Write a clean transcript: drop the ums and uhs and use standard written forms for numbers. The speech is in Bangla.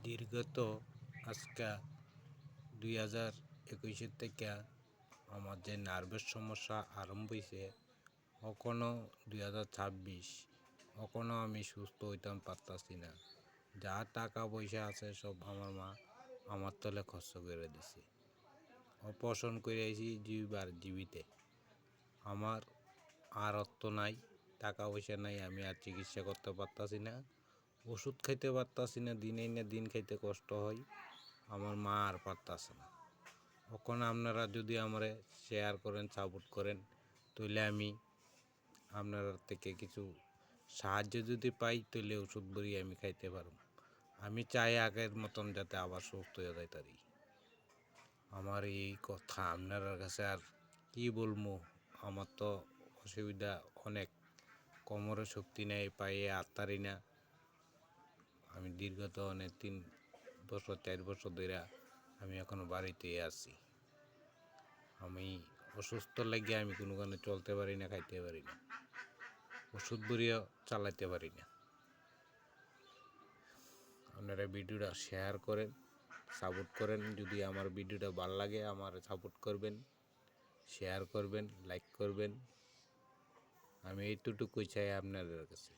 দীর্ঘত আজকা 2021 থেকে আমার যে নার্ভের সমস্যা আরম্ভ হয়েছে, কখনো 2026 কখনো আমি সুস্থ হইতাম পারতাছি না। যা টাকা পয়সা আছে সব আমার মা আমার তলে খরচ করে দিছে। অপারেশন করে আইছি জীবিবার জীবিতে। আমার আর অর্থ নাই, টাকা পয়সা নাই, আমি আর চিকিৎসা করতে পারতাছি না, ওষুধ খাইতে পারতাছি না, দিনে না দিন খাইতে কষ্ট হয়। আমার মা আর পারতাছে না। এখন আপনারা যদি আমারে শেয়ার করেন, সাপোর্ট করেন, তাহলে আমি আপনার থেকে কিছু সাহায্য যদি পাই, তাহলে ওষুধ বড়ি আমি খাইতে পারব। আমি চাই আগের মতন যাতে আবার সুস্থ হয়ে যাই তারি। আমার এই কথা আপনার কাছে আর কি বলবো। আমার তো অসুবিধা অনেক, কোমরে শক্তি নেই, পায়ে আত্মারি না। আমি দীর্ঘত অনেক 3 বছর 4 বছর ধরে আমি এখনো বাড়িতেই আছি। আমি অসুস্থ লাগিয়ে আমি কোনো কারণে চলতে পারি না, খাইতে পারি না, ওষুধ বড়িও চালাইতে পারি না। আপনারা ভিডিওটা শেয়ার করেন, সাপোর্ট করেন। যদি আমার ভিডিওটা ভালো লাগে আমার সাপোর্ট করবেন, শেয়ার করবেন, লাইক করবেন। আমি এইটুকুই চাই আপনাদের কাছে।